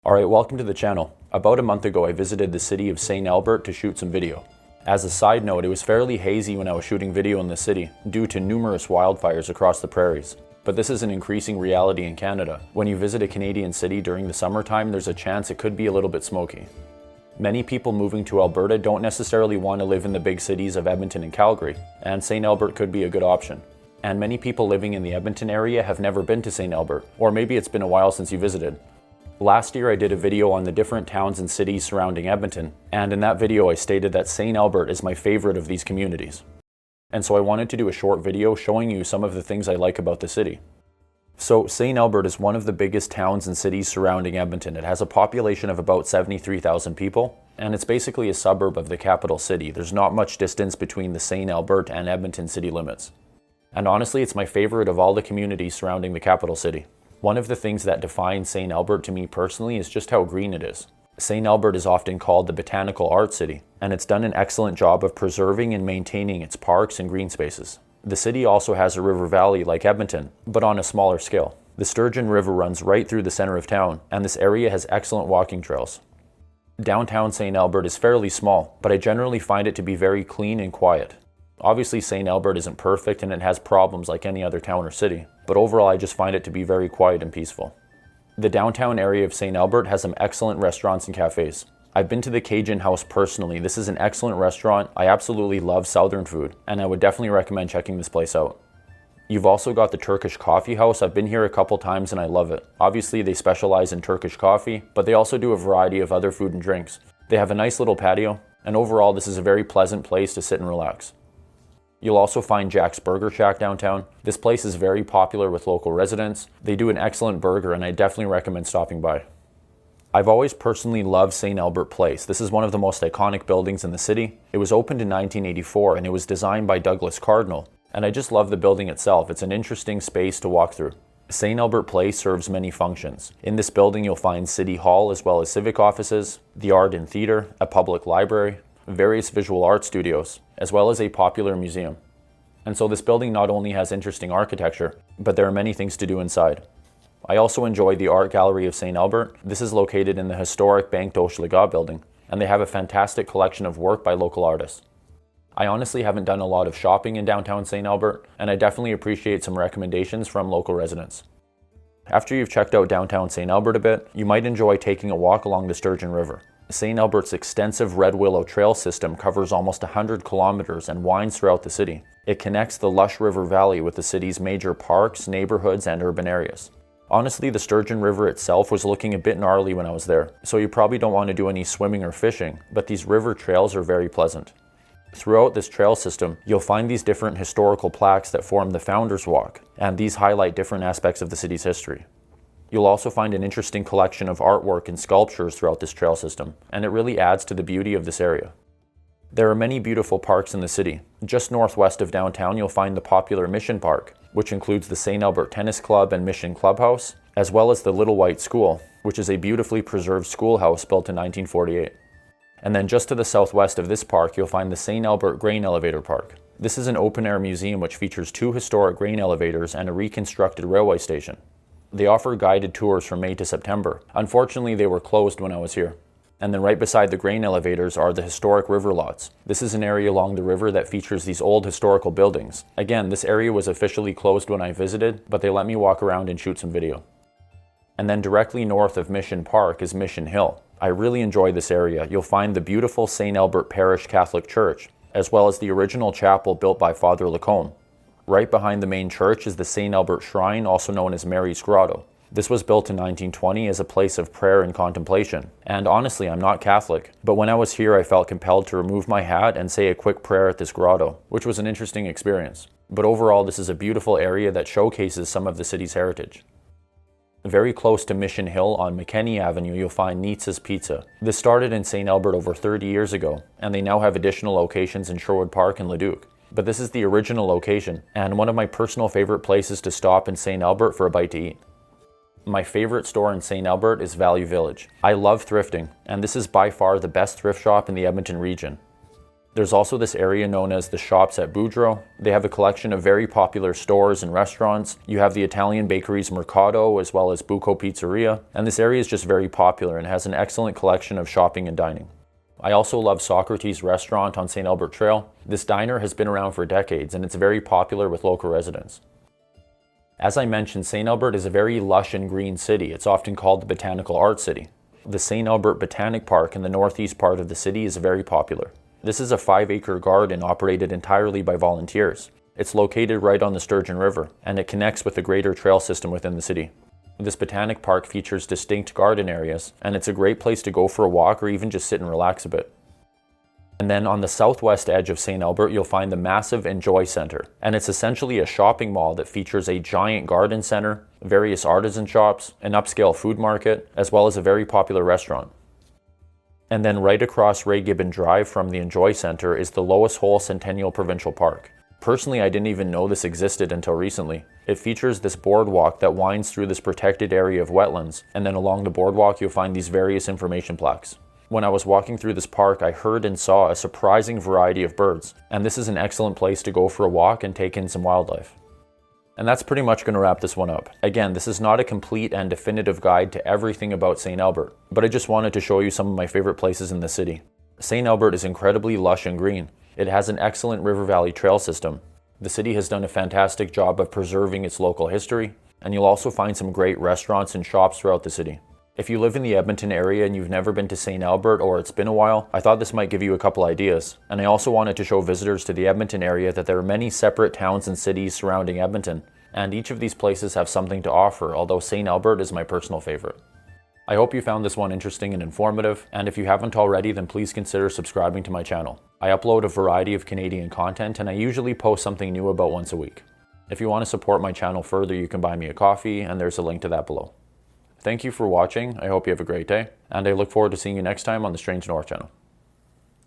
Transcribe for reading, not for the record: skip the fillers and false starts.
Alright, welcome to the channel. About a month ago I visited the city of St. Albert to shoot some video. As a side note, it was fairly hazy when I was shooting video in the city due to numerous wildfires across the prairies. But this is an increasing reality in Canada. When you visit a Canadian city during the summertime, there's a chance it could be a little bit smoky. Many people moving to Alberta don't necessarily want to live in the big cities of Edmonton and Calgary, and St. Albert could be a good option. And many people living in the Edmonton area have never been to St. Albert, or maybe it's been a while since you visited. Last year I did a video on the different towns and cities surrounding Edmonton, and in that video I stated that St. Albert is my favorite of these communities. And so I wanted to do a short video showing you some of the things I like about the city. So St. Albert is one of the biggest towns and cities surrounding Edmonton. It has a population of about 73,000 people, and it's basically a suburb of the capital city. There's not much distance between the St. Albert and Edmonton city limits. And honestly, it's my favorite of all the communities surrounding the capital city. One of the things that defines St. Albert to me personally is just how green it is. St. Albert is often called the Botanical Art City, and it's done an excellent job of preserving and maintaining its parks and green spaces. The city also has a river valley like Edmonton, but on a smaller scale. The Sturgeon River runs right through the center of town, and this area has excellent walking trails. Downtown St. Albert is fairly small, but I generally find it to be very clean and quiet. Obviously, St. Albert isn't perfect and it has problems like any other town or city, but overall I just find it to be very quiet and peaceful. The downtown area of St. Albert has some excellent restaurants and cafes. I've been to the Cajun House personally. This is an excellent restaurant. I absolutely love Southern food, and I would definitely recommend checking this place out. You've also got the Turkish Coffee House. I've been here a couple times and I love it. Obviously they specialize in Turkish coffee, but they also do a variety of other food and drinks. They have a nice little patio, and overall this is a very pleasant place to sit and relax. You'll also find Jack's Burger Shack downtown. This place is very popular with local residents. They do an excellent burger and I definitely recommend stopping by. I've always personally loved St. Albert Place. This is one of the most iconic buildings in the city. It was opened in 1984 and it was designed by Douglas Cardinal. And I just love the building itself. It's an interesting space to walk through. St. Albert Place serves many functions. In this building you'll find City Hall as well as civic offices, the art and theater, a public library, various visual art studios, as well as a popular museum. And so this building not only has interesting architecture, but there are many things to do inside. I also enjoy the Art Gallery of St. Albert. This is located in the historic Bank d'Hochelaga building, and they have a fantastic collection of work by local artists. I honestly haven't done a lot of shopping in downtown St. Albert, and I definitely appreciate some recommendations from local residents. After you've checked out downtown St. Albert a bit, you might enjoy taking a walk along the Sturgeon River. St. Albert's extensive Red Willow Trail system covers almost 100 kilometers and winds throughout the city. It connects the lush river valley with the city's major parks, neighborhoods, and urban areas. Honestly, the Sturgeon River itself was looking a bit gnarly when I was there, so you probably don't want to do any swimming or fishing, but these river trails are very pleasant. Throughout this trail system, you'll find these different historical plaques that form the Founders Walk, and these highlight different aspects of the city's history. You'll also find an interesting collection of artwork and sculptures throughout this trail system, and it really adds to the beauty of this area. There are many beautiful parks in the city. Just northwest of downtown, you'll find the popular Mission Park, which includes the St. Albert Tennis Club and Mission Clubhouse, as well as the Little White School, which is a beautifully preserved schoolhouse built in 1948. And then just to the southwest of this park, you'll find the St. Albert Grain Elevator Park. This is an open-air museum which features 2 historic grain elevators and a reconstructed railway station. They offer guided tours from May to September. Unfortunately, they were closed when I was here. And then right beside the grain elevators are the historic river lots. This is an area along the river that features these old historical buildings. Again, this area was officially closed when I visited, but they let me walk around and shoot some video. And then directly north of Mission Park is Mission Hill. I really enjoy this area. You'll find the beautiful St. Albert Parish Catholic Church, as well as the original chapel built by Father Lacombe. Right behind the main church is the St. Albert Shrine, also known as Mary's Grotto. This was built in 1920 as a place of prayer and contemplation. And honestly, I'm not Catholic, but when I was here I felt compelled to remove my hat and say a quick prayer at this grotto, which was an interesting experience. But overall, this is a beautiful area that showcases some of the city's heritage. Very close to Mission Hill on McKenney Avenue, you'll find Nietzsche's Pizza. This started in St. Albert over 30 years ago, and they now have additional locations in Sherwood Park and Leduc. But this is the original location, and one of my personal favorite places to stop in St. Albert for a bite to eat. My favorite store in St. Albert is Value Village. I love thrifting, and this is by far the best thrift shop in the Edmonton region. There's also this area known as the Shops at Boudreaux. They have a collection of very popular stores and restaurants. You have the Italian bakeries Mercato as well as Buco Pizzeria, and this area is just very popular and has an excellent collection of shopping and dining. I also love Socrates Restaurant on St. Albert Trail. This diner has been around for decades and it's very popular with local residents. As I mentioned, St. Albert is a very lush and green city. It's often called the Botanical Art City. The St. Albert Botanic Park in the northeast part of the city is very popular. This is a 5-acre garden operated entirely by volunteers. It's located right on the Sturgeon River, and it connects with the greater trail system within the city. This botanic park features distinct garden areas, and it's a great place to go for a walk or even just sit and relax a bit. And then on the southwest edge of St. Albert, you'll find the massive Enjoy Center, and it's essentially a shopping mall that features a giant garden center, various artisan shops, an upscale food market, as well as a very popular restaurant. And then right across Ray Gibbon Drive from the Enjoy Center is the Lois Hole Centennial Provincial Park. Personally, I didn't even know this existed until recently. It features this boardwalk that winds through this protected area of wetlands, and then along the boardwalk you'll find these various information plaques. When I was walking through this park, I heard and saw a surprising variety of birds, and this is an excellent place to go for a walk and take in some wildlife. And that's pretty much going to wrap this one up. Again, this is not a complete and definitive guide to everything about St. Albert, but I just wanted to show you some of my favorite places in the city. St. Albert is incredibly lush and green. It has an excellent river valley trail system. The city has done a fantastic job of preserving its local history, and you'll also find some great restaurants and shops throughout the city. If you live in the Edmonton area and you've never been to St. Albert or it's been a while, I thought this might give you a couple ideas. And I also wanted to show visitors to the Edmonton area that there are many separate towns and cities surrounding Edmonton, and each of these places have something to offer, although St. Albert is my personal favorite. I hope you found this one interesting and informative, and if you haven't already, then please consider subscribing to my channel. I upload a variety of Canadian content, and I usually post something new about once a week. If you want to support my channel further, you can buy me a coffee, and there's a link to that below. Thank you for watching. I hope you have a great day, and I look forward to seeing you next time on the Strange North channel.